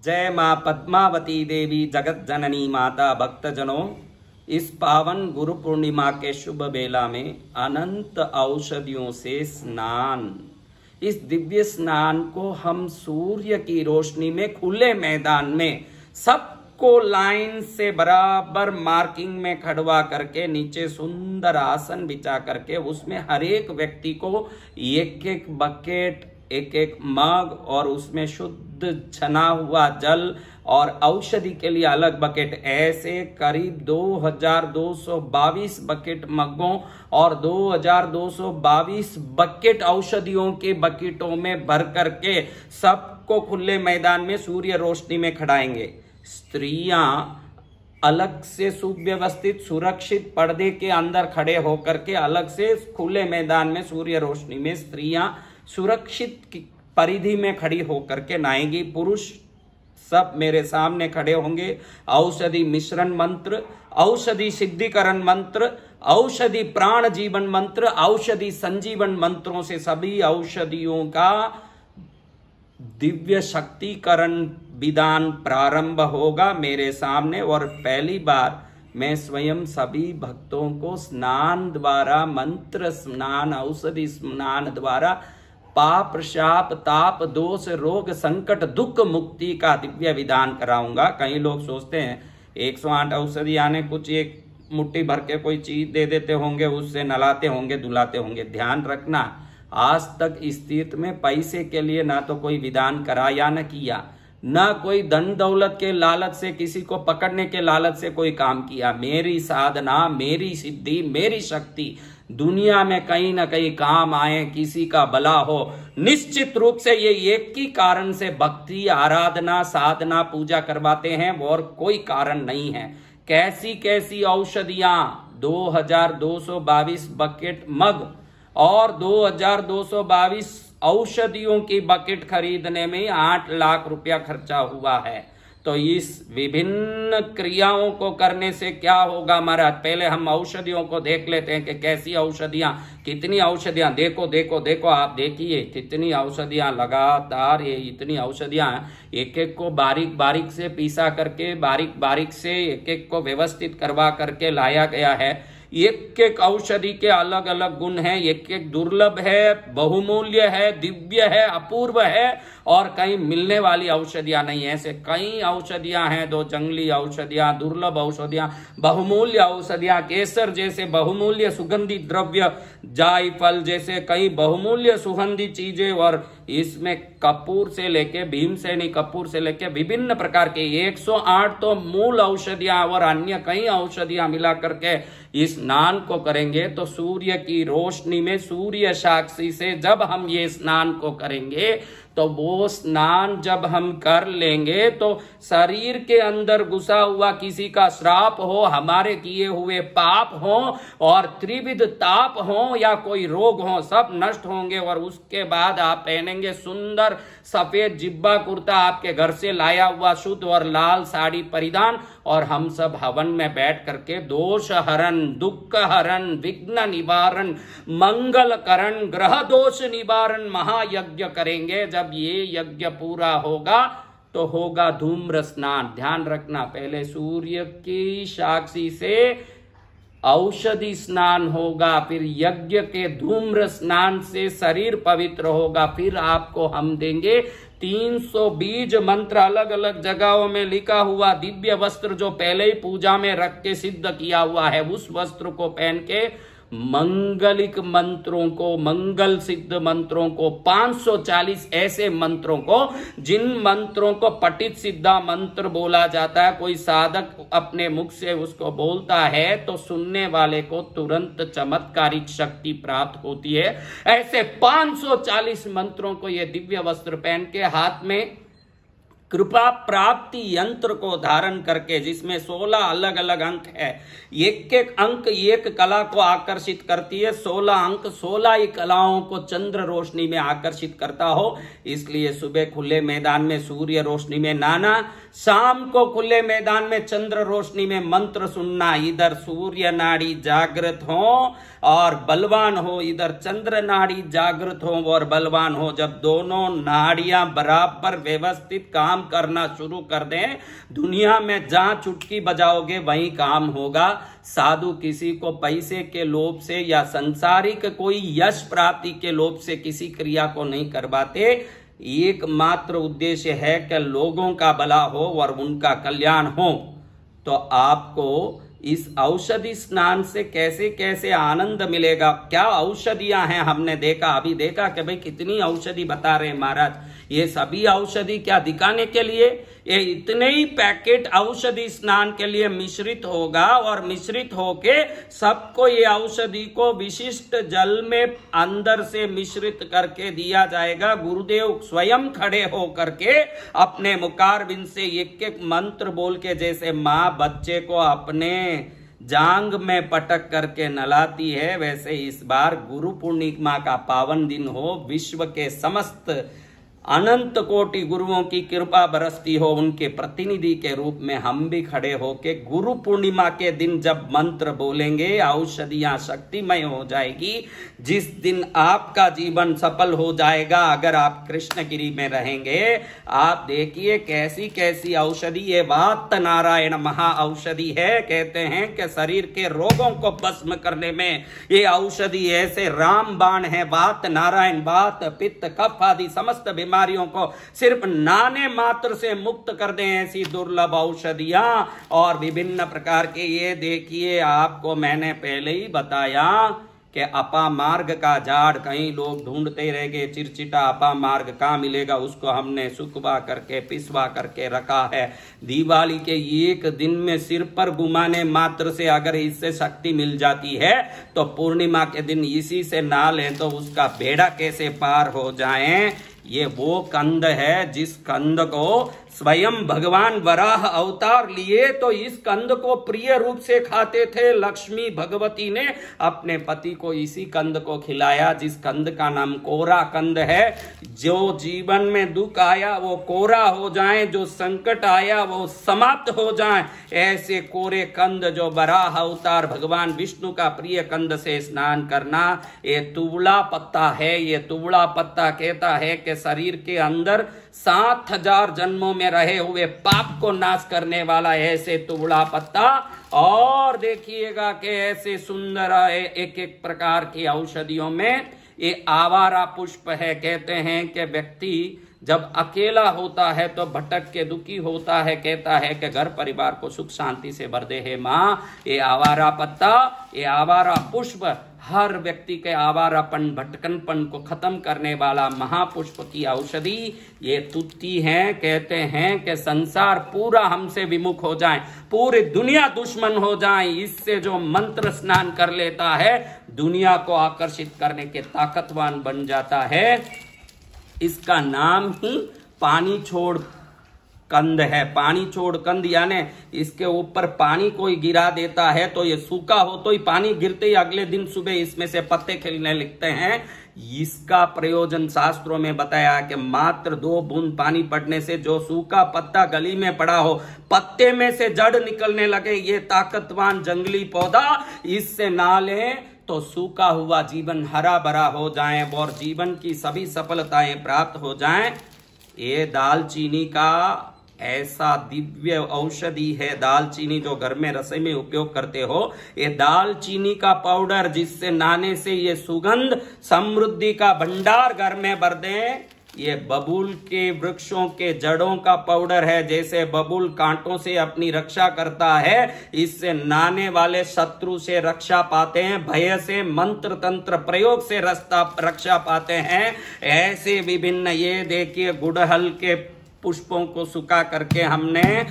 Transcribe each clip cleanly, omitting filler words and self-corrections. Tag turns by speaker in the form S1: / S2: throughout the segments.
S1: जय माँ पद्मावती देवी जगत जननी माता भक्तजनों, इस पावन गुरु पूर्णिमा के शुभ बेला में अनंत औषधियों से स्नान, इस दिव्य स्नान को हम सूर्य की रोशनी में खुले मैदान में सबको लाइन से बराबर मार्किंग में खड़वा करके नीचे सुंदर आसन बिछा करके उसमें हर एक व्यक्ति को एक एक बकेट, एक एक मग और उसमें शुद्ध छना हुआ जल और औषधि के लिए अलग बकेट, ऐसे करीब 2222 बकेट मग्गों और 2222 बकेट औषधियों के बकेटों में भर करके सबको खुले मैदान में सूर्य रोशनी में खड़ाएंगे। स्त्रियां अलग से सुव्यवस्थित सुरक्षित पर्दे के अंदर खड़े होकर के अलग से खुले मैदान में सूर्य रोशनी में स्त्रियां सुरक्षित परिधि में खड़ी होकर के नहाएंगी। पुरुष सब मेरे सामने खड़े होंगे। औषधि मिश्रण मंत्र, औषधि सिद्धिकरण मंत्र, औषधि प्राण जीवन मंत्र, औषधि संजीवन मंत्रों से सभी औषधियों का दिव्य शक्तिकरण विधान प्रारंभ होगा मेरे सामने। और पहली बार मैं स्वयं सभी भक्तों को स्नान द्वारा, मंत्र स्नान, औषधि स्नान द्वारा पाप, शाप, ताप, दोष, रोग, संकट, दुख मुक्ति का दिव्य विधान कराऊंगा। कई लोग सोचते हैं 108 औषधि आने कुछ एक मुट्ठी भर के कोई चीज दे देते होंगे, उससे नलाते होंगे, धुलाते होंगे। ध्यान रखना, आज तक इस तीर्थ में पैसे के लिए ना तो कोई विधान कराया न किया, ना कोई धन दौलत के लालच से, किसी को पकड़ने के लालच से कोई काम किया। मेरी साधना, मेरी सिद्धि, मेरी शक्ति दुनिया में कहीं ना कहीं काम आए, किसी का भला हो। निश्चित रूप से ये एक ही कारण से भक्ति, आराधना, साधना, पूजा करवाते हैं और कोई कारण नहीं है। कैसी कैसी औषधियां 2222 बकेट मग और 2222 औषधियों की बकेट खरीदने में 8 लाख रुपया खर्चा हुआ है। तो इस विभिन्न क्रियाओं को करने से क्या होगा महाराज? पहले हम औषधियों को देख लेते हैं कि कैसी औषधियां, कितनी औषधियां। देखो देखो देखो, आप देखिए कितनी औषधियां लगातार, ये इतनी औषधियां, एक एक को बारीक बारीक से पीसा करके, बारीक बारीक से एक एक को व्यवस्थित करवा करके लाया गया है। एक एक औषधि के अलग अलग गुण हैं, एक एक दुर्लभ है, बहुमूल्य है, दिव्य है, अपूर्व है और कहीं मिलने वाली औषधियां नहीं है। ऐसे कई औषधियां हैं, दो जंगली औषधियां, दुर्लभ औषधियां, बहुमूल्य औषधियां, केसर जैसे बहुमूल्य सुगंधी द्रव्य, जायफल जैसे कई बहुमूल्य सुगंधी चीजें, और इसमें कपूर से लेके, भीमसेनी कपूर से लेके विभिन्न प्रकार के 108 तो मूल औषधियां और अन्य कई औषधियां मिला करके इस स्नान को करेंगे। तो सूर्य की रोशनी में, सूर्य साक्षी से जब हम ये स्नान को करेंगे तो वो स्नान जब हम कर लेंगे तो शरीर के अंदर घुसा हुआ किसी का श्राप हो, हमारे किए हुए पाप हो और त्रिविध ताप हो या कोई रोग हो, सब नष्ट होंगे। और उसके बाद आप पहनेंगे सुंदर सफेद जिब्बा कुर्ता, आपके घर से लाया हुआ शुद्ध और लाल साड़ी परिधान, और हम सब हवन में बैठ करके दोष हरण, दुख हरण, विघ्न निवारण, मंगल करण, ग्रह दोष निवारण महायज्ञ करेंगे। जब ये यज्ञ पूरा होगा तो होगा धूम्र स्नान। ध्यान रखना, पहले सूर्य की साक्षी से औषधि स्नान होगा, फिर यज्ञ के धूम्र स्नान से शरीर पवित्र होगा, फिर आपको हम देंगे 300 बीज मंत्र, अलग अलग जगहों में लिखा हुआ दिव्य वस्त्र जो पहले ही पूजा में रख के सिद्ध किया हुआ है, उस वस्त्र को पहन के मंगलिक मंत्रों को, मंगल सिद्ध मंत्रों को, 540 ऐसे मंत्रों को जिन मंत्रों को पठित सिद्धा मंत्र बोला जाता है, कोई साधक अपने मुख से उसको बोलता है तो सुनने वाले को तुरंत चमत्कारिक शक्ति प्राप्त होती है। ऐसे 540 मंत्रों को ये दिव्य वस्त्र पहन के हाथ में कृपा प्राप्ति यंत्र को धारण करके, जिसमें 16 अलग अलग अंक है, एक एक अंक एक कला को आकर्षित करती है, 16 अंक 16 ही कलाओं को चंद्र रोशनी में आकर्षित करता हो। इसलिए सुबह खुले मैदान में सूर्य रोशनी में नहाना, शाम को खुले मैदान में चंद्र रोशनी में मंत्र सुनना। इधर सूर्य नाड़ी जागृत हो और बलवान हो, इधर चंद्र नाड़ी जागृत हो और बलवान हो। जब दोनों नाड़ियां बराबर व्यवस्थित काम करना शुरू कर दें, दुनिया में जहां चुटकी बजाओगे वहीं काम होगा। साधु किसी को पैसे के लोभ से या संसारिक कोई यश प्राप्ति के लोभ से किसी क्रिया को नहीं करवाते। एकमात्र उद्देश्य है कि लोगों का भला हो और उनका कल्याण हो। तो आपको इस औषधि स्नान से कैसे कैसे आनंद मिलेगा, क्या औषधियां हैं हमने देखा, अभी देखा कि भाई कितनी औषधि बता रहे हैं महाराज। ये सभी औषधि क्या दिखाने के लिए, ये इतने ही पैकेट औषधि स्नान के लिए मिश्रित होगा और मिश्रित होके सबको ये औषधि को विशिष्ट जल में अंदर से मिश्रित करके दिया जाएगा। गुरुदेव स्वयं खड़े हो करके अपने मुखारबिंद से एक एक मंत्र बोल के, जैसे माँ बच्चे को अपने जांग में पटक करके नलाती है, वैसे इस बार गुरु पूर्णिमा का पावन दिन हो, विश्व के समस्त अनंत कोटि गुरुओं की कृपा बरसती हो, उनके प्रतिनिधि के रूप में हम भी खड़े होके गुरु पूर्णिमा के दिन जब मंत्र बोलेंगे औषधियां शक्तिमय हो जाएगी। जिस दिन आपका जीवन सफल हो जाएगा अगर आप कृष्णगिरी में रहेंगे। आप देखिए कैसी कैसी औषधि, ये वात नारायण महा औषधि है। कहते हैं कि शरीर के रोगों को भस्म करने में ये औषधि ऐसे रामबाण है। वात नारायण वात पित्त कफ आदि समस्त बीमारियों को सिर्फ नाने मात्र से मुक्त कर दें, ऐसी दुर्लभ औषधियां और विभिन्न प्रकार के। ये देखिए आपको मैंने पहले ही बताया कि अपा मार्ग का झाड़, कहीं लोग ढूंढते रह गए चिरचिटा अपा मार्ग कहाँ मिलेगा, उसको हमने सुखवा करके पिसवा करके रखा है। दिवाली के एक दिन में सिर पर घुमाने मात्र से अगर इससे शक्ति मिल जाती है तो पूर्णिमा के दिन इसी से ना लें तो उसका बेड़ा कैसे पार हो जाए। ये वो कंद है जिस कंद को स्वयं भगवान वराह अवतार लिए तो इस कंद को प्रिय रूप से खाते थे। लक्ष्मी भगवती ने अपने पति को इसी कंद को खिलाया, जिस कंद का नाम कोरा कंद है। जो जीवन में दुख आया वो कोरा हो जाए, जो संकट आया वो समाप्त हो जाए, ऐसे कोरे कंद जो वराह अवतार भगवान विष्णु का प्रिय कंद से स्नान करना। ये तुवड़ा पत्ता है। ये तुवड़ा पत्ता कहता है कि शरीर के अंदर 7000 जन्मों में रहे हुए पाप को नाश करने वाला ऐसे तुवड़ा पत्ता। और देखिएगा कि ऐसे सुंदर एक एक प्रकार की औषधियों में ये आवारा पुष्प है। कहते हैं कि व्यक्ति जब अकेला होता है तो भटक के दुखी होता है, कहता है कि घर परिवार को सुख शांति से भर दे है माँ। ये आवारा पत्ता, ये आवारा पुष्प हर व्यक्ति के आवारापन भटकनपन को खत्म करने वाला महापुष्प की औषधि ये तुत्ती है। कहते हैं कि संसार पूरा हमसे विमुख हो जाए, पूरी दुनिया दुश्मन हो जाए, इससे जो मंत्र स्नान कर लेता है दुनिया को आकर्षित करने के ताकतवान बन जाता है। इसका नाम ही पानी छोड़ कंद है। पानी छोड़ कंद यानी इसके ऊपर पानी कोई गिरा देता है तो ये सूखा हो तो ही पानी गिरते ही अगले दिन सुबह इसमें से पत्ते खिलने लगते हैं। इसका प्रयोजन शास्त्रों में बताया कि मात्र 2 बूंद पानी पड़ने से जो सूखा पत्ता गली में पड़ा हो पत्ते में से जड़ निकलने लगे, ये ताकतवान जंगली पौधा, इससे ना लें तो सूखा हुआ जीवन हरा भरा हो जाए और जीवन की सभी सफलताएं प्राप्त हो जाएं। ये दालचीनी का ऐसा दिव्य औषधि है। दालचीनी जो घर में रसोई में उपयोग करते हो, ये दालचीनी का पाउडर जिससे नहाने से ये सुगंध समृद्धि का भंडार घर में भर दें। ये बबूल के वृक्षों के जड़ों का पाउडर है। जैसे बबूल कांटों से अपनी रक्षा करता है, इससे नहाने वाले शत्रु से रक्षा पाते हैं, भय से मंत्र तंत्र प्रयोग से रक्षा पाते हैं। ऐसे विभिन्न ये देखिए गुड़हल के पुष्पों को सुखा करके हमने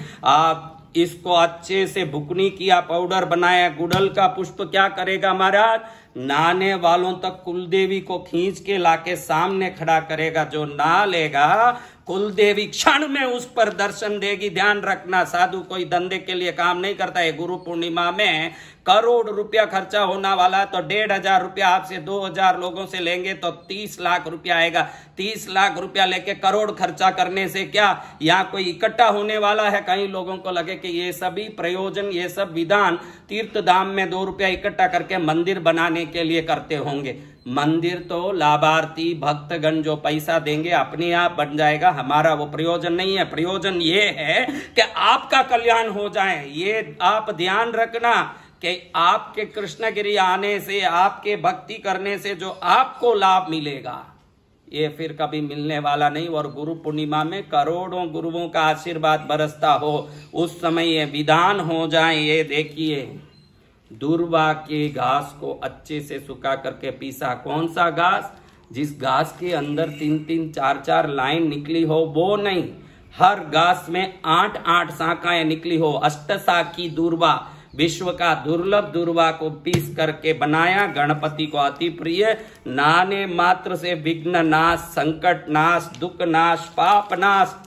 S1: इसको अच्छे से भुकनी किया, पाउडर बनाया। गुड़हल का पुष्प क्या करेगा महाराज, नहाने वालों तक कुलदेवी को खींच के लाके सामने खड़ा करेगा। जो नहा लेगा कुलदेवी क्षण में उस पर दर्शन देगी। ध्यान रखना, साधु कोई धंधे के लिए काम नहीं करता है। गुरु पूर्णिमा में करोड़ रुपया खर्चा होना वाला है तो 1500 रुपया आपसे 2000 लोगों से लेंगे तो 30 लाख रुपया आएगा। 30 लाख रुपया लेके करोड़ खर्चा करने से क्या यहाँ कोई इकट्ठा होने वाला है। कई लोगों को लगे कि ये सभी प्रयोजन, ये सब विधान तीर्थ धाम में 2 रुपया इकट्ठा करके मंदिर बनाने बनाने के लिए करते होंगे। मंदिर तो लाभार्थी भक्तगण जो पैसा देंगे अपने आप बन जाएगा, हमारा वो प्रयोजन नहीं है। प्रयोजन ये है कि आपका कल्याण हो जाए। ये आप ध्यान रखना कि आपके कृष्णगिरी आने से, आपके भक्ति करने से जो आपको लाभ मिलेगा ये फिर कभी मिलने वाला नहीं। और गुरु पूर्णिमा में करोड़ों गुरुओं का आशीर्वाद बरसता हो, उस समय ये विधान हो जाए। ये देखिए, दूर्वा के घास को अच्छे से सुखा करके पीसा। कौन सा घास? जिस घास के अंदर 3-3, 4-4 लाइन निकली हो वो नहीं, हर घास में 8-8 शाखाएं निकली हो। अष्टशाखी दूर्वा, विश्व का दुर्लभ दूर्वा को पीस करके बनाया। गणपति को अति प्रिय। नाने मात्र से विघ्न नाश, संकट नाश, दुख नाश, पाप नाश।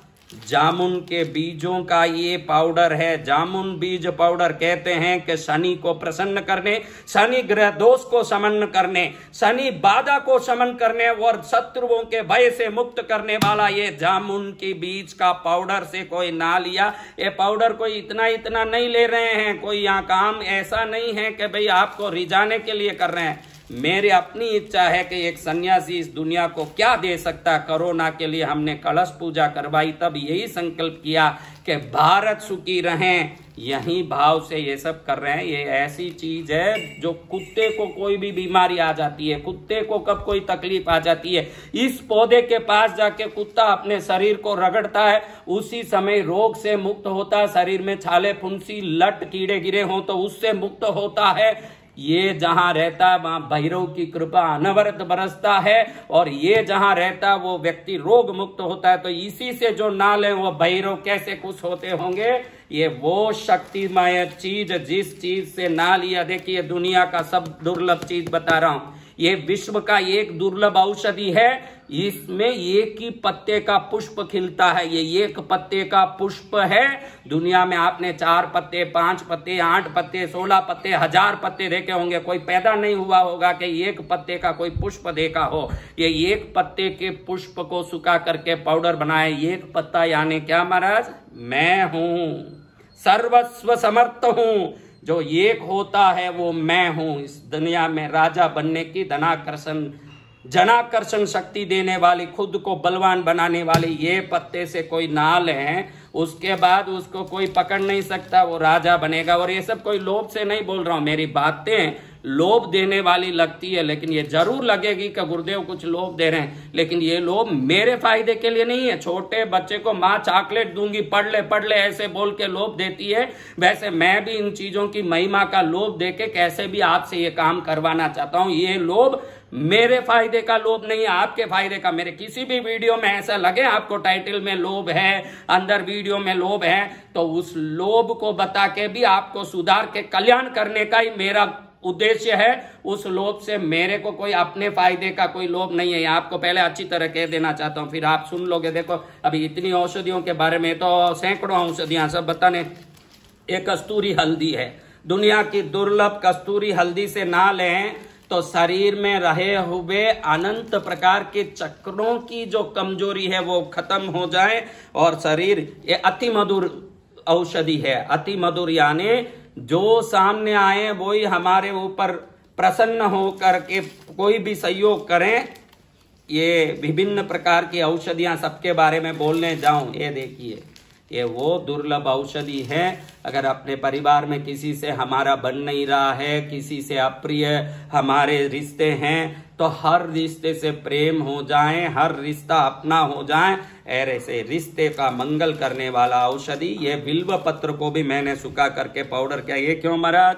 S1: जामुन के बीजों का ये पाउडर है। जामुन बीज पाउडर कहते हैं कि शनि को प्रसन्न करने, शनि ग्रह दोष को शमन करने, शनि बाधा को शमन करने और शत्रुओं के भय से मुक्त करने वाला ये जामुन के बीज का पाउडर से कोई ना लिया। ये पाउडर कोई इतना नहीं ले रहे हैं। कोई यहाँ काम ऐसा नहीं है कि भाई आपको रिझाने के लिए कर रहे हैं। मेरी अपनी इच्छा है कि एक सन्यासी इस दुनिया को क्या दे सकता। कोरोना के लिए हमने कलश पूजा करवाई, तब यही संकल्प किया कि भारत सुखी रहें। यही भाव से ये सब कर रहे हैं। ये ऐसी चीज है जो कुत्ते को कोई भी बीमारी आ जाती है, कुत्ते को कब कोई तकलीफ आ जाती है, इस पौधे के पास जाके कुत्ता अपने शरीर को रगड़ता है, उसी समय रोग से मुक्त होता है। शरीर में छाले, फुंसी, लट, कीड़े गिरे हों तो उससे मुक्त होता है। ये जहां रहता है वहां भैरव की कृपा अनवरत बरसता है, और ये जहां रहता है वो व्यक्ति रोग मुक्त होता है। तो इसी से जो ना ले वो भैरव कैसे खुश होते होंगे। ये वो शक्तिमय चीज, जिस चीज से ना लिया। देखिए, दुनिया का सब दुर्लभ चीज बता रहा हूं। ये विश्व का एक दुर्लभ औषधि है। इसमें एक ही पत्ते का पुष्प खिलता है। ये एक पत्ते का पुष्प है। दुनिया में आपने 4 पत्ते, 5 पत्ते, 8 पत्ते, 16 पत्ते, 1000 पत्ते देखे होंगे। कोई पैदा नहीं हुआ होगा कि एक पत्ते का कोई पुष्प देखा हो। ये एक पत्ते के पुष्प को सुखा करके पाउडर बनाए। एक पत्ता यानी क्या महाराज? मैं हूं, सर्वस्व समर्थ हूं। जो एक होता है वो मैं हूं। इस दुनिया में राजा बनने की जनाकर्षण शक्ति देने वाली, खुद को बलवान बनाने वाली ये पत्ते से कोई नाल है, उसके बाद उसको कोई पकड़ नहीं सकता, वो राजा बनेगा। और ये सब कोई लोभ से नहीं बोल रहा हूं। मेरी बातें लोभ देने वाली लगती है, लेकिन ये जरूर लगेगी कि गुरुदेव कुछ लोभ दे रहे हैं, लेकिन ये लोभ मेरे फायदे के लिए नहीं है। छोटे बच्चे को माँ चॉकलेट दूंगी, पढ़ ले ऐसे बोल के लोभ देती है, वैसे मैं भी इन चीजों की महिमा का लोभ देके कैसे भी आपसे ये काम करवाना चाहता हूं। ये लोभ मेरे फायदे का लोभ नहीं है, आपके फायदे का। मेरे किसी भी वीडियो में ऐसा लगे आपको टाइटल में लोभ है, अंदर वीडियो में लोभ है, तो उस लोभ को बता के भी आपको सुधार के कल्याण करने का ही मेरा उद्देश्य है। उस लोभ से मेरे को कोई अपने फायदे का कोई लोभ नहीं है। आपको पहले अच्छी तरह कह देना चाहता हूं, फिर आप सुन लोगे। देखो, अभी इतनी औषधियों के बारे में तो सैकड़ों औषधियां सब बताने। एक कस्तूरी हल्दी है, दुनिया की दुर्लभ कस्तूरी हल्दी से ना लें तो शरीर में रहे हुए अनंत प्रकार के चक्रों की जो कमजोरी है वो खत्म हो जाए। और शरीर, ये अति मधुर औषधि है। अति मधुर यानी जो सामने आए वही हमारे ऊपर प्रसन्न हो करके कोई भी सहयोग करें। ये विभिन्न प्रकार की औषधियां सबके बारे में बोलने जाऊं, ये देखिए, ये वो दुर्लभ औषधि है। अगर अपने परिवार में किसी से हमारा बन नहीं रहा है, किसी से अप्रिय हमारे रिश्ते हैं, तो हर रिश्ते से प्रेम हो जाए, हर रिश्ता अपना हो जाए, ऐसे रिश्ते का मंगल करने वाला औषधि। ये बिल्व पत्र को भी मैंने सुखा करके पाउडर किया। ये क्यों महाराज?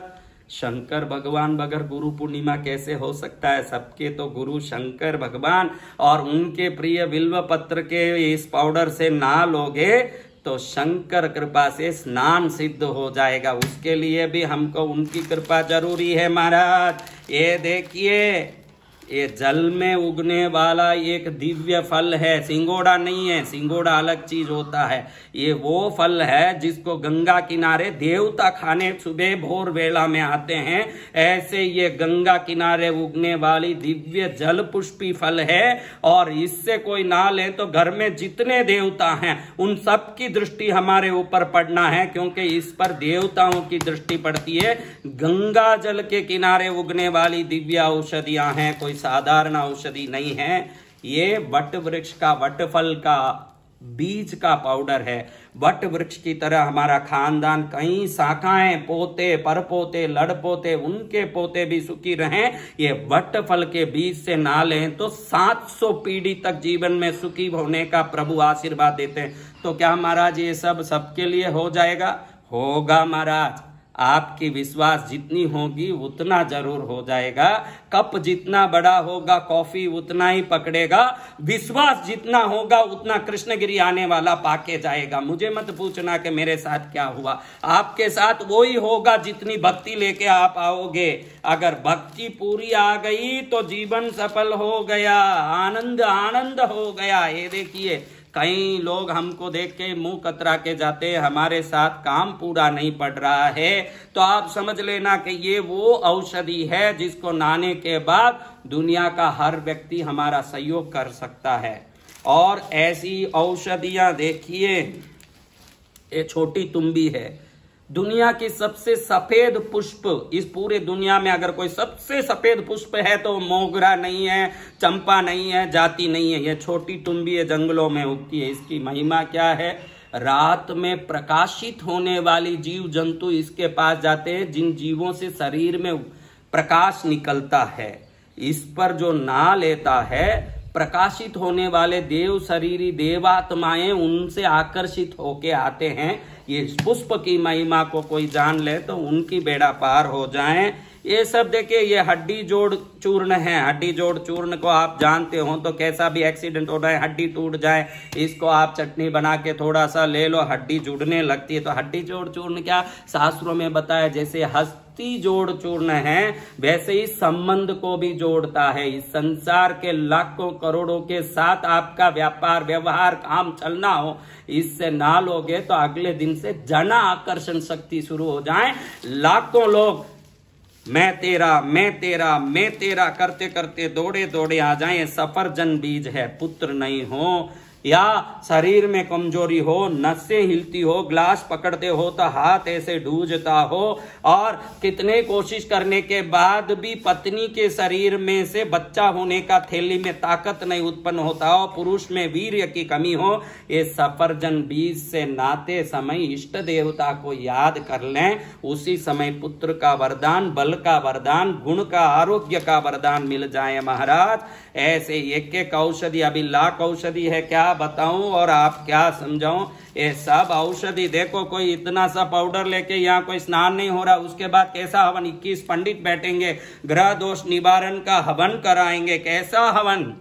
S1: शंकर भगवान बगैर गुरु पूर्णिमा कैसे हो सकता है? सबके तो गुरु शंकर भगवान, और उनके प्रिय बिल्व पत्र के इस पाउडर से ना लोगे तो शंकर कृपा से स्नान सिद्ध हो जाएगा। उसके लिए भी हमको उनकी कृपा जरूरी है महाराज। ये देखिए, ये जल में उगने वाला एक दिव्य फल है, सिंगोड़ा नहीं है, सिंगोड़ा अलग चीज होता है। ये वो फल है जिसको गंगा किनारे देवता खाने सुबह भोर वेला में आते हैं। ऐसे ये गंगा किनारे उगने वाली दिव्य जल पुष्पी फल है, और इससे कोई ना ले तो घर में जितने देवता हैं उन सब की दृष्टि हमारे ऊपर पड़ना है, क्योंकि इस पर देवताओं की दृष्टि पड़ती है। गंगा जल के किनारे उगने वाली दिव्य औषधियां हैं, कोई साधारण औषधि नहीं है। ये वट वृक्ष का, वट फल का बीज का पाउडर है। वट वृक्ष की तरह हमारा खानदान कई शाखाएं, पोते, परपोते, लड़पोते, उनके पोते भी सुखी रहें, ये वट फल के बीज से ना लें तो 700 पीढ़ी तक जीवन में सुखी होने का प्रभु आशीर्वाद देते हैं। तो क्या महाराज ये सब सबके लिए हो जाएगा? होगा महाराज। आपकी विश्वास जितनी होगी उतना जरूर हो जाएगा। कप जितना बड़ा होगा कॉफी उतना ही पकड़ेगा। विश्वास जितना होगा उतना कृष्णगिरी आने वाला पाके जाएगा। मुझे मत पूछना कि मेरे साथ क्या हुआ, आपके साथ वही होगा जितनी भक्ति लेके आप आओगे। अगर भक्ति पूरी आ गई तो जीवन सफल हो गया, आनंद आनंद हो गया। ये देखिए कई लोग हमको देख के मुंह कतरा के जाते हैं, हमारे साथ काम पूरा नहीं पड़ रहा है, तो आप समझ लेना कि ये वो औषधि है जिसको नाने के बाद दुनिया का हर व्यक्ति हमारा सहयोग कर सकता है। और ऐसी औषधियां देखिए, ये छोटी तुम्बी है, दुनिया की सबसे सफेद पुष्प, इस पूरे दुनिया में अगर कोई सबसे सफेद पुष्प है तो मोगरा नहीं है, चंपा नहीं है, जाति नहीं है, यह छोटी तुम्बी है, जंगलों में उगती है। इसकी महिमा क्या है? रात में प्रकाशित होने वाली जीव जंतु इसके पास जाते हैं, जिन जीवों से शरीर में प्रकाश निकलता है। इस पर जो ना लेता है, प्रकाशित होने वाले देव शरीरी देवात्माएं उनसे आकर्षित होके आते हैं। ये पुष्प की महिमा को कोई जान ले तो उनकी बेड़ा पार हो जाए। ये सब देखिए, ये हड्डी जोड़ चूर्ण है। हड्डी जोड़ चूर्ण को आप जानते हो, तो कैसा भी एक्सीडेंट हो रहा है, हड्डी टूट जाए, इसको आप चटनी बना के थोड़ा सा ले लो, हड्डी जुड़ने लगती है। तो हड्डी जोड़ चूर्ण क्या शास्त्रों में बताया, जैसे हस्ती जोड़ चूर्ण है वैसे ही संबंध को भी जोड़ता है। इस संसार के लाखों करोड़ों के साथ आपका व्यापार व्यवहार काम चलना हो, इससे ना लोगे तो अगले दिन से जन आकर्षण शक्ति शुरू हो जाए। लाखों लोग मैं तेरा मैं तेरा मैं तेरा करते करते दौड़े दौड़े आ जाएं। सफरजन बीज है। पुत्र नहीं हो या शरीर में कमजोरी हो, नसें हिलती हो, ग्लास पकड़ते हो तो हाथ ऐसे डूबता हो, और कितने कोशिश करने के बाद भी पत्नी के शरीर में से बच्चा होने का थैली में ताकत नहीं उत्पन्न होता हो, पुरुष में वीर्य की कमी हो, ये सफरजन बीज से नाते समय इष्ट देवता को याद कर लें। उसी समय पुत्र का वरदान, बल का वरदान, गुण का, आरोग्य का वरदान मिल जाए महाराज। ऐसे एक एक औषधि, अभी लाख औषधि है, क्या बताऊं और आप क्या समझाऊं। ये सब औषधि देखो, कोई इतना सा पाउडर लेके यहाँ कोई स्नान नहीं हो रहा, उसके बाद कैसा हवन, 21 पंडित बैठेंगे, ग्रह दोष निवारण का हवन कराएंगे, कैसा हवन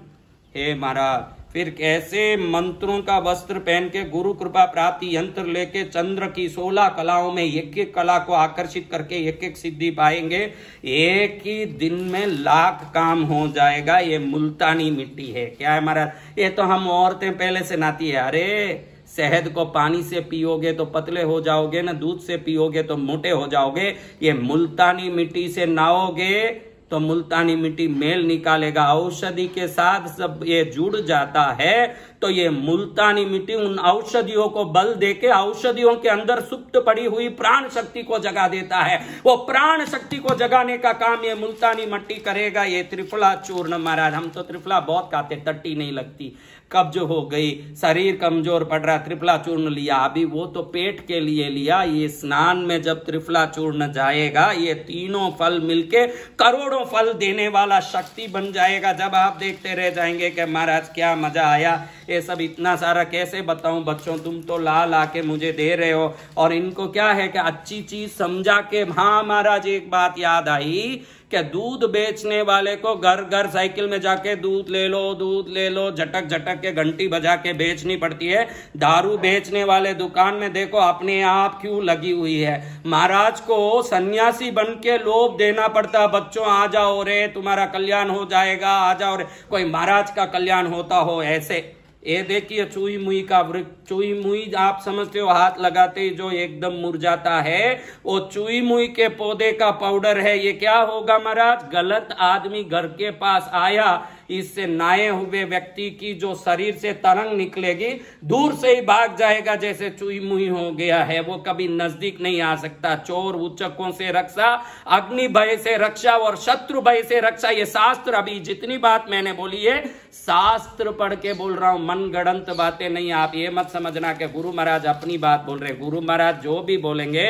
S1: हे महाराज। फिर कैसे मंत्रों का वस्त्र पहन के गुरु कृपा प्राप्ति यंत्र लेके चंद्र की 16 कलाओं में एक एक कला को आकर्षित करके एक एक सिद्धि पाएंगे। एक ही दिन में लाख काम हो जाएगा। ये मुल्तानी मिट्टी है। क्या है महाराज? ये तो हम औरतें पहले से नाती है। अरे शहद को पानी से पियोगे तो पतले हो जाओगे ना, दूध से पियोगे तो मोटे हो जाओगे। ये मुल्तानी मिट्टी से नहाओगे तो मुल्तानी मिट्टी मेल निकालेगा, औषधि के साथ सब ये जुड़ जाता है। तो ये मुल्तानी मिट्टी उन औषधियों को बल देके औषधियों के अंदर सुप्त पड़ी हुई प्राण शक्ति को जगा देता है। वो प्राण शक्ति को जगाने का काम ये मुल्तानी मिट्टी करेगा। ये त्रिफला चूर्ण महाराज, हम तो त्रिफला बहुत खाते, टट्टी नहीं लगती, कब्ज हो गई, शरीर कमजोर पड़ रहा, त्रिफला चूर्ण लिया। अभी वो तो पेट के लिए लिया। ये स्नान में जब त्रिफला चूर्ण जाएगा, ये तीनों फल मिलके करोड़ों फल देने वाला शक्ति बन जाएगा। जब आप देखते रह जाएंगे कि महाराज क्या मजा आया। ये सब इतना सारा कैसे बताऊं बच्चों, तुम तो ला ला के मुझे दे रहे हो। और इनको क्या है कि अच्छी चीज समझा के, हाँ महाराज एक बात याद आई कि दूध बेचने वाले को घर घर साइकिल में जाके दूध ले लो झटक झटक के घंटी बजा के बेचनी पड़ती है। दारू बेचने वाले दुकान में देखो अपने आप क्यों लगी हुई है। महाराज को सन्यासी बन के लोभ देना पड़ता, बच्चों आ जाओ रे तुम्हारा कल्याण हो जाएगा, आ जाओ रे, कोई महाराज का कल्याण होता हो ऐसे। ये देखिए चुई मुई का वृक्ष, चुई मुई आप समझते हो हाथ लगाते ही जो एकदम मुरझाता है, वो चुई मुई के पौधे का पाउडर है। ये क्या होगा महाराज, गलत आदमी घर के पास आया, इससे नहाए हुए व्यक्ति की जो शरीर से तरंग निकलेगी दूर से ही भाग जाएगा, जैसे चुई मुई हो गया है, वो कभी नजदीक नहीं आ सकता। चोर उचकों से रक्षा, अग्नि भय से रक्षा और शत्रु भय से रक्षा, ये शास्त्र, अभी जितनी बात मैंने बोली है शास्त्र पढ़ के बोल रहा हूं, मन गढ़ंत बातें नहीं। आप ये मत समझना कि गुरु महाराज अपनी बात बोल रहे। गुरु महाराज जो भी बोलेंगे,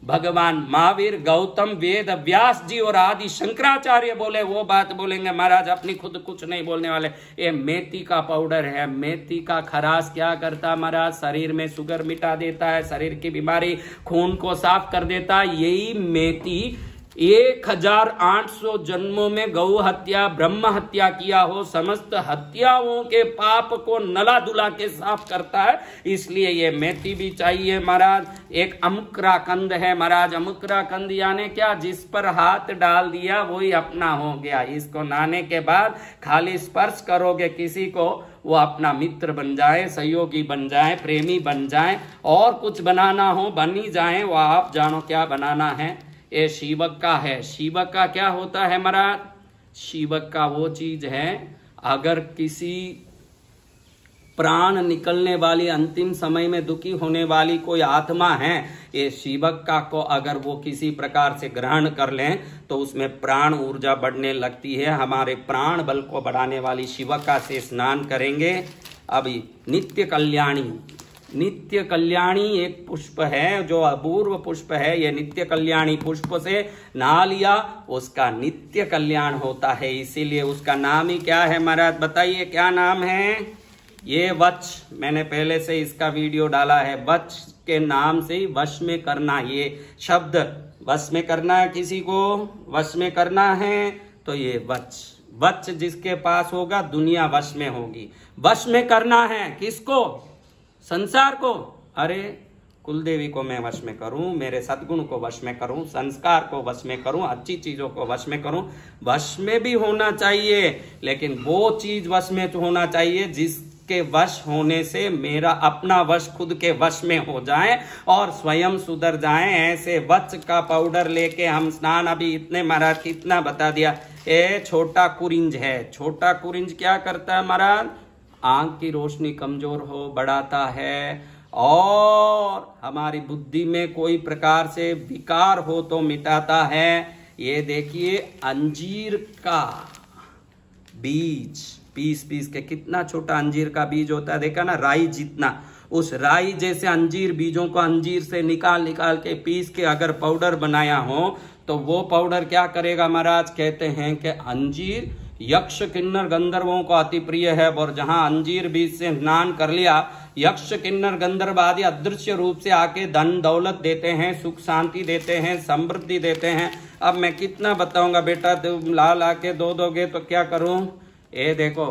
S1: भगवान महावीर, गौतम, वेद व्यास जी और आदि शंकराचार्य बोले वो बात बोलेंगे। महाराज अपनी खुद कुछ नहीं बोलने वाले। ये मेथी का पाउडर है, मेथी का खरास क्या करता है महाराज, शरीर में शुगर मिटा देता है, शरीर की बीमारी, खून को साफ कर देता है। यही मेथी 1800 जन्मों में गौ हत्या, ब्रह्म हत्या किया हो, समस्त हत्याओं के पाप को नला धुला के साफ करता है। इसलिए ये मेथी भी चाहिए महाराज। एक अमुक्राकंद है महाराज, अमुक्राकंद यानी क्या, जिस पर हाथ डाल दिया वही अपना हो गया। इसको नहाने के बाद खाली स्पर्श करोगे किसी को, वो अपना मित्र बन जाए, सहयोगी बन जाए, प्रेमी बन जाए, और कुछ बनाना हो बन ही जाए। वो आप जानो क्या बनाना है। ये शिवक का है। शिवक का क्या होता है महाराज, शिवक का वो चीज है, अगर किसी प्राण निकलने वाली, अंतिम समय में दुखी होने वाली कोई आत्मा है, ये शिवक का को अगर वो किसी प्रकार से ग्रहण कर लें तो उसमें प्राण ऊर्जा बढ़ने लगती है। हमारे प्राण बल को बढ़ाने वाली शिवका से स्नान करेंगे। अभी नित्य कल्याणी, नित्य कल्याणी एक पुष्प है जो अपूर्व पुष्प है। ये नित्य कल्याणी पुष्प से नहा लिया, उसका नित्य कल्याण होता है। इसीलिए उसका नाम ही क्या है महाराज, बताइए क्या नाम है। ये वच, मैंने पहले से इसका वीडियो डाला है। वच के नाम से ही वश में करना, ये शब्द वश में करना है, किसी को वश में करना है तो ये वच, वच जिसके पास होगा दुनिया वश में होगी। वश में करना है किसको, संसार को। अरे कुलदेवी को मैं वश में करूं, मेरे सद्गुण को वश में करूं, संस्कार को वश में करूं, अच्छी चीजों को वश में करूं। वश में भी होना चाहिए, लेकिन वो चीज वश में तो होना चाहिए जिसके वश होने से मेरा अपना वश खुद के वश में हो जाए और स्वयं सुधर जाए। ऐसे वच का पाउडर लेके हम स्नान, अभी इतने महाराज कितना बता दिया। ये छोटा कुरिंज है। छोटा कुरिंज क्या करता है महाराज, आंख की रोशनी कमजोर हो बढ़ाता है, और हमारी बुद्धि में कोई प्रकार से विकार हो तो मिटाता है। ये देखिए अंजीर का बीज पीस पीस के, कितना छोटा अंजीर का बीज होता है, देखा ना, राई जितना। उस राई जैसे अंजीर बीजों को अंजीर से निकाल निकाल के पीस के अगर पाउडर बनाया हो तो वो पाउडर क्या करेगा महाराज, कहते हैं कि अंजीर यक्ष किन्नर गंधर्वों को अति प्रिय है। और जहां अंजीर बीज से स्नान कर लिया, यक्ष किन्नर गंधर्व आदि अदृश्य रूप से आके धन दौलत देते हैं, सुख शांति देते हैं, समृद्धि देते हैं। अब मैं कितना बताऊंगा बेटा, तुम ला ला के दो दोगे तो क्या करूं। ये देखो,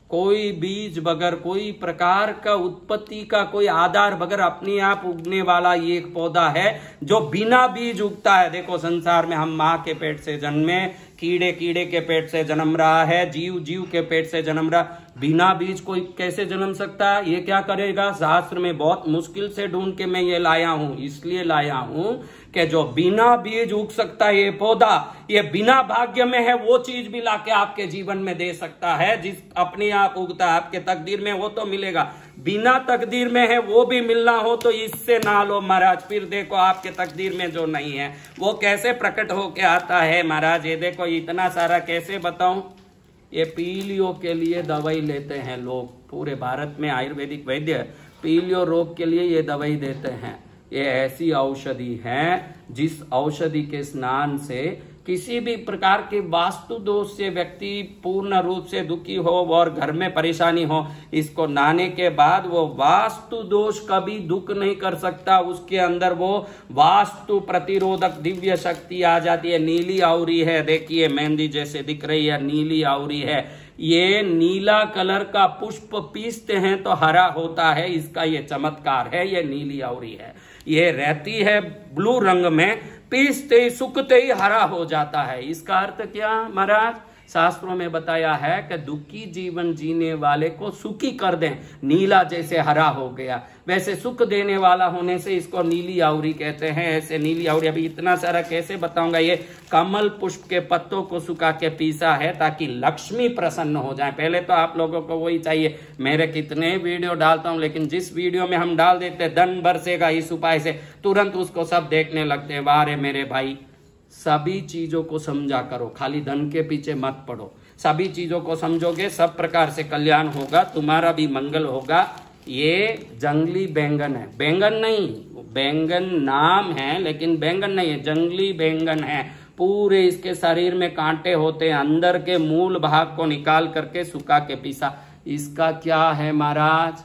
S1: कोई बीज बगैर, कोई प्रकार का उत्पत्ति का कोई आधार बगैर अपने आप उगने वाला ये एक पौधा है जो बिना बीज उगता है। देखो संसार में हम माँ के पेट से जन्मे, कीड़े कीड़े के पेट से जन्म रहा है, जीव जीव के पेट से जन्म रहा, बिना बीज कोई कैसे जन्म सकता है। ये क्या करेगा, शास्त्र में बहुत मुश्किल से ढूंढ के मैं ये लाया हूं, इसलिए लाया हूं कि जो बिना बीज उग सकता है ये पौधा, ये बिना भाग्य में है वो चीज भी लाके आपके जीवन में दे सकता है। जिस अपने आप उगता है, आपके तकदीर में हो तो मिलेगा, बिना तकदीर में है वो भी मिलना हो तो इससे ना लो महाराज। फिर देखो आपके तकदीर में जो नहीं है वो कैसे प्रकट होके आता है महाराज। ये देखो इतना सारा, कैसे बताऊं। ये पीलियो के लिए दवाई लेते हैं लोग, पूरे भारत में आयुर्वेदिक वैद्य पीलियो रोग के लिए ये दवाई देते हैं। ये ऐसी औषधि है जिस औषधि के स्नान से किसी भी प्रकार के वास्तु दोष से व्यक्ति पूर्ण रूप से दुखी हो और घर में परेशानी हो, इसको नहाने के बाद वो वास्तु दोष कभी दुख नहीं कर सकता। उसके अंदर वो वास्तु प्रतिरोधक दिव्य शक्ति आ जाती है। नीली आवरी है, देखिए मेहंदी जैसे दिख रही है, नीली आवरी है। ये नीला कलर का पुष्प पीसते हैं तो हरा होता है, इसका ये चमत्कार है। ये नीली आवरी है, ये रहती है ब्लू रंग में, पीसते ही सूखते ही हरा हो जाता है। इसका अर्थ क्या महाराज? शास्त्रों में बताया है कि दुखी जीवन जीने वाले को सुखी कर दें, नीला जैसे हरा हो गया, वैसे सुख देने वाला होने से इसको नीली आवरी कहते हैं। ऐसे नीली आवरी, अभी इतना सारा कैसे बताऊंगा। ये कमल पुष्प के पत्तों को सुखा के पीसा है ताकि लक्ष्मी प्रसन्न हो जाए। पहले तो आप लोगों को वही चाहिए। मेरे कितने वीडियो डालता हूं, लेकिन जिस वीडियो में हम डाल देते धन बरसेगा इस उपाय से, तुरंत उसको सब देखने लगते हैं। वाह रे मेरे भाई, सभी चीजों को समझा करो, खाली धन के पीछे मत पड़ो। सभी चीजों को समझोगे, सब प्रकार से कल्याण होगा, तुम्हारा भी मंगल होगा। ये जंगली बैंगन है, बैंगन नहीं, बैंगन नाम है लेकिन बैंगन नहीं है, जंगली बैंगन है। पूरे इसके शरीर में कांटे होते हैं, अंदर के मूल भाग को निकाल करके सुखा के पीसा। इसका क्या है महाराज?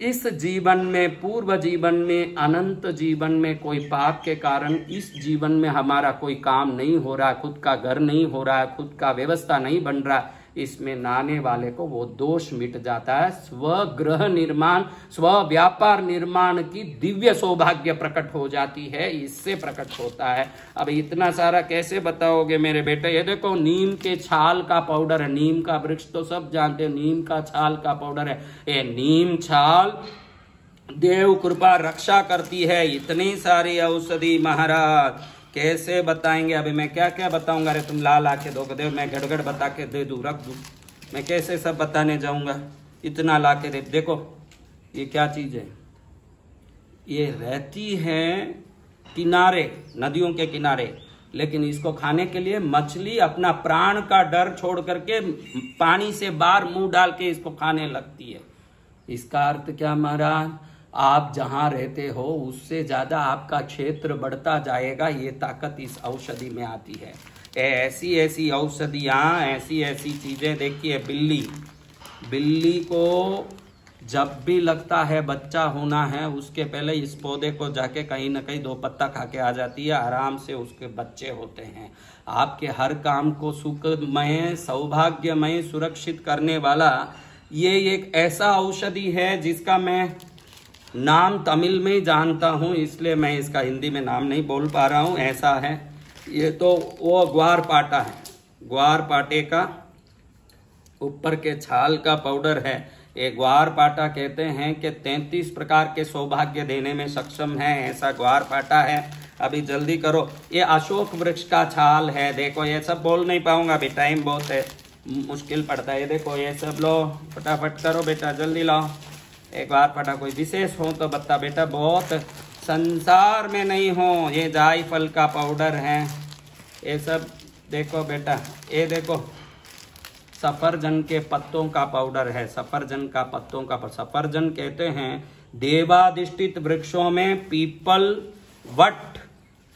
S1: इस जीवन में, पूर्व जीवन में, अनंत जीवन में कोई पाप के कारण इस जीवन में हमारा कोई काम नहीं हो रहा, खुद का घर नहीं हो रहा, खुद का व्यवस्था नहीं बन रहा, इसमें नहाने वाले को वो दोष मिट जाता है। स्वगृह निर्माण, स्व व्यापार निर्माण की दिव्य सौभाग्य प्रकट हो जाती है, इससे प्रकट होता है। अब इतना सारा कैसे बताओगे मेरे बेटे? ये देखो नीम के छाल का पाउडर है, नीम का वृक्ष तो सब जानते हैं, नीम का छाल का पाउडर है। ये नीम छाल देव कृपा रक्षा करती है। इतनी सारी औषधि महाराज कैसे बताएंगे? अभी मैं क्या क्या बताऊंगा? अरे तुम ला के दोगे, देव मैं गड़गड़ बता के दे दूं, रख दूं, मैं कैसे सब बताने जाऊंगा? इतना ला के दे। देखो ये क्या चीज है, ये रहती है किनारे, नदियों के किनारे, लेकिन इसको खाने के लिए मछली अपना प्राण का डर छोड़ करके पानी से बाहर मुंह डाल के इसको खाने लगती है। इसका अर्थ क्या महाराज? आप जहां रहते हो उससे ज्यादा आपका क्षेत्र बढ़ता जाएगा। ये ताकत इस औषधि में आती है। ऐसी ऐसी औषधियां, ऐसी ऐसी चीजें। देखिए बिल्ली को जब भी लगता है बच्चा होना है, उसके पहले इस पौधे को जाके कहीं ना कहीं 2 पत्ता खा के आ जाती है, आराम से उसके बच्चे होते हैं। आपके हर काम को सुखमय, सौभाग्यमय, सुरक्षित करने वाला ये एक ऐसा औषधि है जिसका मैं नाम तमिल में जानता हूं, इसलिए मैं इसका हिंदी में नाम नहीं बोल पा रहा हूं। ऐसा है, ये तो वो ग्वारपाटा है, ग्वारपाटे का ऊपर के छाल का पाउडर है। ये ग्वारपाटा कहते हैं कि 33 प्रकार के सौभाग्य देने में सक्षम है, ऐसा ग्वारपाटा है। अभी जल्दी करो, ये अशोक वृक्ष का छाल है। देखो ये सब बोल नहीं पाऊंगा, अभी टाइम बहुत है, मुश्किल पड़ता है। देखो ये सब लो, फटाफट करो बेटा, जल्दी लाओ। एक बार पटा कोई विशेष हो तो बता बेटा, बहुत संसार में नहीं हो। ये जायफल का पाउडर है, ये सब देखो बेटा। ये देखो सफरजन के पत्तों का पाउडर है, सफरजन का पत्तों का। सफरजन कहते हैं देवाधिष्ठित वृक्षों में पीपल, वट,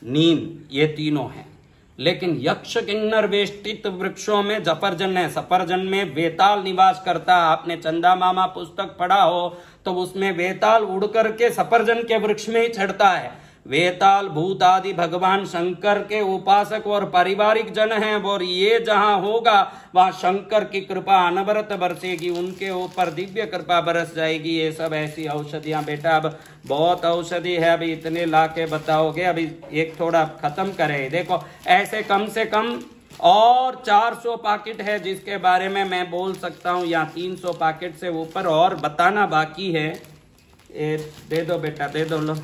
S1: नीम, ये तीनों हैं। लेकिन यक्ष किन्नर वेष्टित वृक्षों में सफरजन है। सफरजन में वेताल निवास करता। आपने चंदा मामा पुस्तक पढ़ा हो तो उसमें वेताल उड़ करके सफरजन के वृक्ष में ही चढ़ता है। वेताल भूत आदि भगवान शंकर के उपासक और पारिवारिक जन हैं, और ये जहां होगा वहां शंकर की कृपा अनवरत बरसेगी, उनके ऊपर दिव्य कृपा बरस जाएगी। ये सब ऐसी औषधियां बेटा, अब बहुत औषधि है, अभी इतने ला के बताओगे? अभी एक थोड़ा खत्म करें। देखो ऐसे कम से कम और 400 पैकेट है जिसके बारे में मैं बोल सकता हूँ, या 300 पैकेट से ऊपर और बताना बाकी है। दे दो बेटा, दे दो, लो।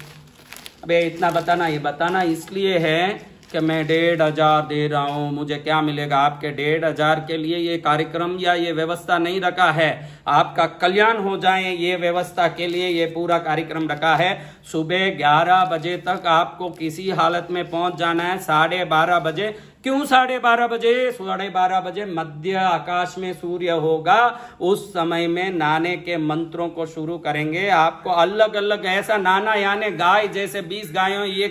S1: अबे इतना बताना, ये बताना इसलिए है कि मैं 1500 दे रहा हूँ, मुझे क्या मिलेगा? आपके 1500 के लिए ये कार्यक्रम या ये व्यवस्था नहीं रखा है, आपका कल्याण हो जाए ये व्यवस्था के लिए ये पूरा कार्यक्रम रखा है। सुबह 11 बजे तक आपको किसी हालत में पहुंच जाना है। 12:30 बजे, क्यों 12:30 बजे? 12:30 बजे मध्य आकाश में सूर्य होगा, उस समय में नहाने के मंत्रों को शुरू करेंगे। आपको अलग अलग ऐसा नहाना, यानी गाय जैसे 20 गायों, ये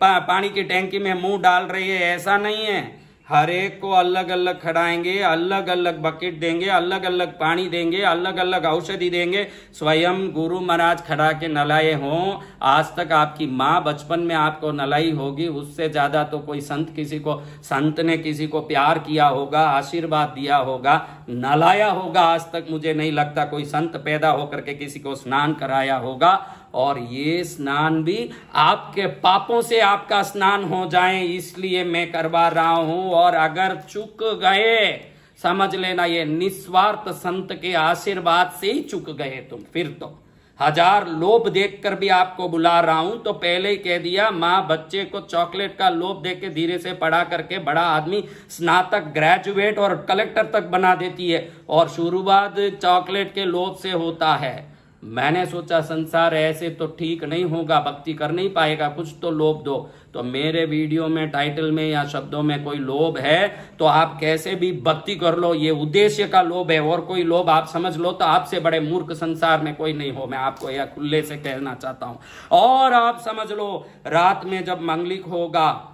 S1: पानी की टैंकी में मुंह डाल रही है, ऐसा नहीं है। हर एक को अलग अलग खड़ाएंगे, अलग अलग बकेट देंगे, अलग अलग पानी देंगे, अलग अलग औषधि देंगे। स्वयं गुरु महाराज खड़ा के नलाए हों। आज तक आपकी माँ बचपन में आपको नलाई होगी, उससे ज्यादा तो कोई संत ने किसी को प्यार किया होगा, आशीर्वाद दिया होगा, नलाया होगा। आज तक मुझे नहीं लगता कोई संत पैदा होकर के किसी को स्नान कराया होगा। और ये स्नान भी आपके पापों से आपका स्नान हो जाए इसलिए मैं करवा रहा हूं। और अगर चूक गए समझ लेना, ये निस्वार्थ संत के आशीर्वाद से ही चूक गए तुम। फिर तो 1000 लोभ देखकर भी आपको बुला रहा हूं। तो पहले ही कह दिया, माँ बच्चे को चॉकलेट का लोभ देके धीरे से पढ़ा करके बड़ा आदमी स्नातक, ग्रेजुएट और कलेक्टर तक बना देती है। और शुरुआत चॉकलेट के लोभ से होता है। मैंने सोचा संसार ऐसे तो ठीक नहीं होगा, भक्ति कर नहीं पाएगा, कुछ तो लोभ दो। तो मेरे वीडियो में टाइटल में या शब्दों में कोई लोभ है तो आप कैसे भी भक्ति कर लो, ये उद्देश्य का लोभ है। और कोई लोभ आप समझ लो तो आपसे बड़े मूर्ख संसार में कोई नहीं हो, मैं आपको यह खुले से कहना चाहता हूं। और आप समझ लो, रात में जब मंगलिक होगा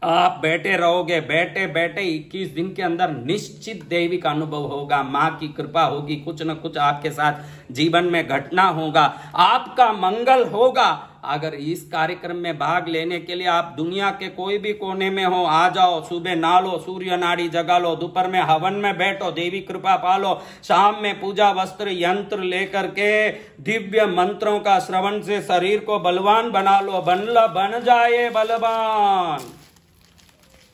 S1: आप बैठे रहोगे, बैठे बैठे 21 दिन के अंदर निश्चित दैविक अनुभव होगा, माँ की कृपा होगी, कुछ न कुछ आपके साथ जीवन में घटना होगा, आपका मंगल होगा। अगर इस कार्यक्रम में भाग लेने के लिए आप दुनिया के कोई भी कोने में हो, आ जाओ। सुबह नहा लो, सूर्य नाड़ी जगा लो, दोपहर में हवन में बैठो, देवी कृपा पालो, शाम में पूजा वस्त्र यंत्र लेकर के दिव्य मंत्रों का श्रवण से शरीर को बलवान बना लो, बन जाए बलवान।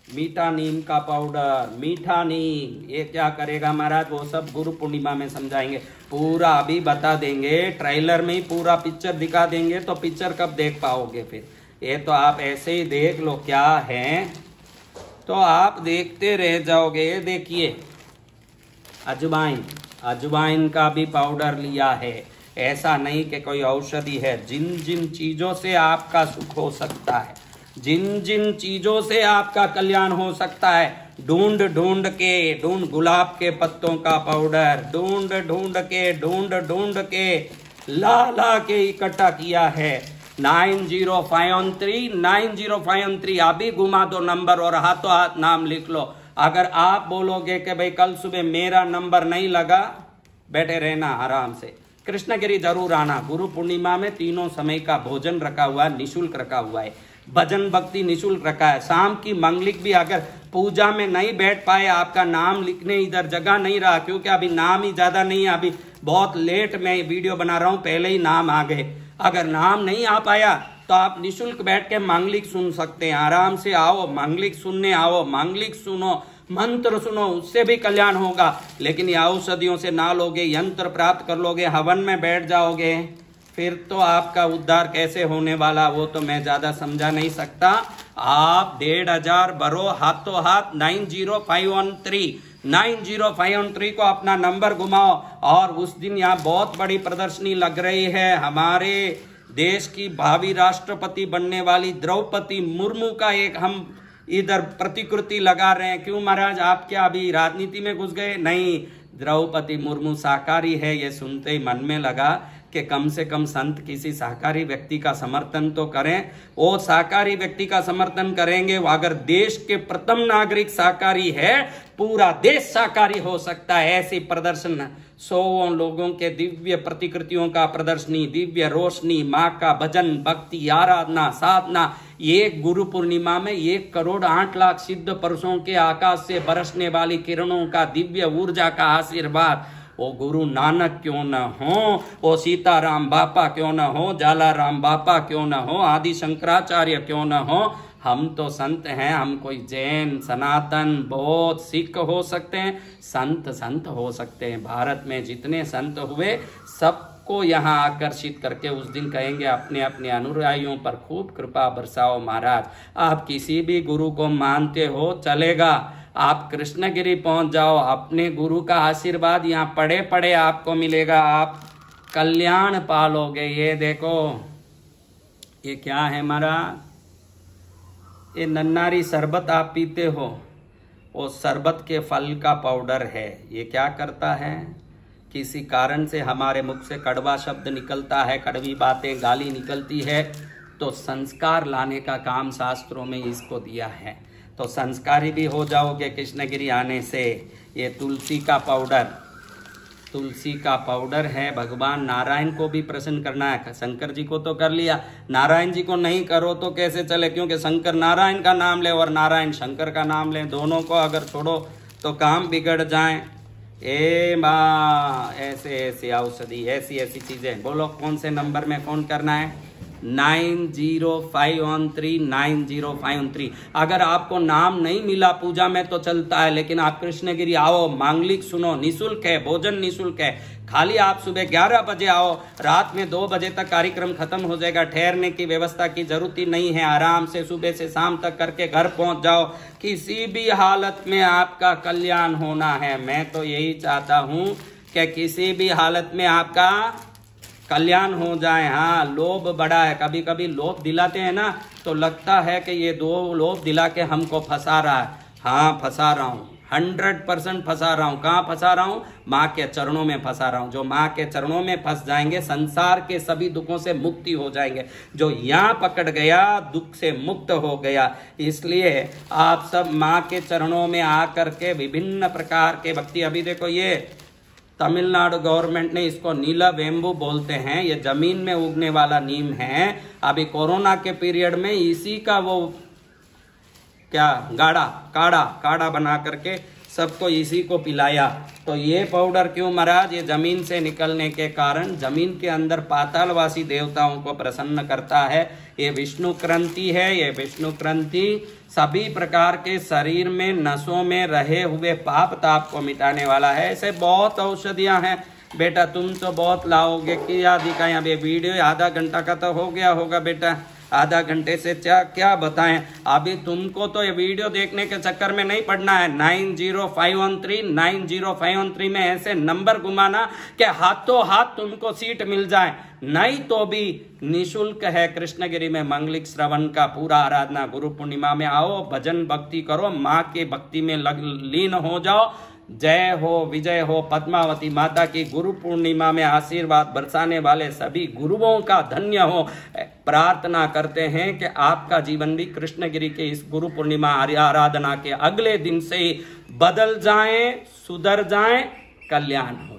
S1: मीठा नीम का पाउडर, मीठा नीम, ये क्या करेगा महाराज, वो सब गुरु पूर्णिमा में समझाएंगे। पूरा अभी बता देंगे, ट्रेलर में ही पूरा पिक्चर दिखा देंगे, तो पिक्चर कब देख पाओगे फिर। ये तो आप ऐसे ही देख लो क्या है, तो आप देखते रह जाओगे। देखिए अजवाइन का भी पाउडर लिया है। ऐसा नहीं कि कोई औषधि है। जिन जिन चीजों से आपका सुख हो सकता है, जिन जिन चीजों से आपका कल्याण हो सकता है, ढूंढ गुलाब के पत्तों का पाउडर ढूंढ के ला के इकट्ठा किया है। 9053 अभी घुमा दो नंबर और हाथों हाथ नाम लिख लो। अगर आप बोलोगे कि भाई कल सुबह मेरा नंबर नहीं लगा, बैठे रहना आराम से, कृष्णगिरी जरूर आना। गुरु पूर्णिमा में तीनों समय का भोजन रखा हुआ है, निःशुल्क रखा हुआ है, भजन भक्ति निःशुल्क रखा है। शाम की मंगलिक भी अगर पूजा में नहीं बैठ पाए, आपका नाम लिखने इधर जगह नहीं रहा, क्योंकि अभी नाम ही ज्यादा नहीं है, अभी बहुत लेट मैं वीडियो बना रहा हूं, पहले ही नाम आ गए। अगर नाम नहीं आ पाया तो आप निःशुल्क बैठ के मंगलिक सुन सकते हैं। आराम से आओ, मंगलिक सुनने आओ, मंगलिक सुनो, मंत्र सुनो, उससे भी कल्याण होगा। लेकिन ये औषधियों से ना लोगे, यंत्र प्राप्त कर लोगे, हवन में बैठ जाओगे, फिर तो आपका उद्धार कैसे होने वाला वो तो मैं ज्यादा समझा नहीं सकता। आप 1500 भरो हाथों हाथ 90513 को अपना नंबर घुमाओ। और उस दिन यहाँ बहुत बड़ी प्रदर्शनी लग रही है। हमारे देश की भावी राष्ट्रपति बनने वाली द्रौपदी मुर्मू का एक हम इधर प्रतिकृति लगा रहे हैं। क्यों महाराज, आप क्या अभी राजनीति में घुस गए? नहीं, द्रौपदी मुर्मू शाकाहारी है। ये सुनते ही मन में लगा कि कम से कम संत किसी शाकाहारी व्यक्ति का समर्थन तो करें। वो शाकाहारी व्यक्ति का समर्थन करेंगे, अगर देश के प्रथम नागरिक शाकाहारी है, पूरा देश शाकाहारी हो सकता है। ऐसी प्रदर्शन 100 लोगों के दिव्य प्रतिकृतियों का प्रदर्शनी, दिव्य रोशनी, माँ का भजन भक्ति आराधना साधना। ये गुरु पूर्णिमा में 1 करोड़ 8 लाख सिद्ध पुरुषों के आकाश से बरसने वाली किरणों का दिव्य ऊर्जा का आशीर्वाद, वो गुरु नानक क्यों न हो, वो सीताराम बापा क्यों न हो, जालाराम बापा क्यों न हो, आदि शंकराचार्य क्यों न हो, हम तो संत हैं। हम कोई जैन, सनातन, बौद्ध, सिख हो सकते हैं, संत हो सकते हैं। भारत में जितने संत हुए सबको यहाँ आकर्षित करके उस दिन कहेंगे अपने अपने अनुयायियों पर खूब कृपा बरसाओ महाराज। आप किसी भी गुरु को मानते हो चलेगा, आप कृष्णगिरी पहुंच जाओ, अपने गुरु का आशीर्वाद यहाँ पड़े पड़े आपको मिलेगा, आप कल्याण पालोगे। ये देखो, ये क्या है महाराज, ये नन्नारी शरबत आप पीते हो, वो शरबत के फल का पाउडर है। ये क्या करता है, किसी कारण से हमारे मुख से कड़वा शब्द निकलता है, कड़वी बातें गाली निकलती है, तो संस्कार लाने का काम शास्त्रों में इसको दिया है। तो संस्कारी भी हो जाओगे कृष्णगिरी आने से। ये तुलसी का पाउडर है, भगवान नारायण को भी प्रसन्न करना है। शंकर जी को तो कर लिया, नारायण जी को नहीं करो तो कैसे चले, क्योंकि शंकर नारायण का नाम ले और नारायण शंकर का नाम ले, दोनों को अगर छोड़ो तो काम बिगड़ जाए। ऐसे ऐसी औषधि, ऐसी ऐसी चीजें। बोलो कौन से नंबर में फोन करना है? 9051390513। अगर आपको नाम नहीं मिला पूजा में तो चलता है, लेकिन आप कृष्णगिरी आओ, मांगलिक सुनो, निःशुल्क है, भोजन निःशुल्क है। खाली आप सुबह 11 बजे आओ, रात में 2 बजे तक कार्यक्रम खत्म हो जाएगा। ठहरने की व्यवस्था की जरूरत ही नहीं है, आराम से सुबह से शाम तक करके घर पहुंच जाओ। किसी भी हालत में आपका कल्याण होना है। मैं तो यही चाहता हूं कि किसी भी हालत में आपका कल्याण हो जाए। हाँ, लोभ बड़ा है, कभी कभी लोभ दिलाते हैं ना तो लगता है कि ये 2 लोभ दिला के हमको फंसा रहा है। हाँ, फंसा रहा हूँ, 100% फंसा रहा हूँ। कहाँ फंसा रहा हूँ? माँ के चरणों में फंसा रहा हूँ। जो माँ के चरणों में फंस जाएंगे, संसार के सभी दुखों से मुक्ति हो जाएंगे। जो यहाँ पकड़ गया, दुख से मुक्त हो गया। इसलिए आप सब माँ के चरणों में आकर के विभिन्न प्रकार के भक्ति, अभी देखो ये तमिलनाडु गवर्नमेंट ने इसको नीला वेम्बू बोलते हैं, ये जमीन में उगने वाला नीम है। अभी कोरोना के पीरियड में इसी का वो क्या काढ़ा बना करके सबको इसी को पिलाया। तो ये पाउडर क्यों महाराज? ये जमीन से निकलने के कारण जमीन के अंदर पातालवासी देवताओं को प्रसन्न करता है। ये विष्णु क्रंति है। ये विष्णु क्रंति सभी प्रकार के शरीर में नसों में रहे हुए पाप ताप को मिटाने वाला है। ऐसे बहुत औषधियां हैं बेटा, तुम तो बहुत लाओगे। क्या दिखाएं? अब ये वीडियो आधा घंटा का तो हो गया होगा बेटा, आधा घंटे से क्या बताएं। अभी तुमको तो ये वीडियो देखने के चक्कर में नहीं पड़ना है। 9051390513 में ऐसे नंबर घुमाना कि हाथों हाथ तुमको सीट मिल जाए। नहीं तो भी निःशुल्क है कृष्णगिरी में मंगलिक श्रवण का पूरा आराधना। गुरु पूर्णिमा में आओ, भजन भक्ति करो, माँ के भक्ति में लीन हो जाओ। जय हो, विजय हो पद्मावती माता की। गुरु पूर्णिमा में आशीर्वाद बरसाने वाले सभी गुरुओं का धन्य हो। प्रार्थना करते हैं कि आपका जीवन भी कृष्णगिरी के इस गुरु पूर्णिमा आराधना के अगले दिन से ही बदल जाए, सुधर जाए, कल्याण हो।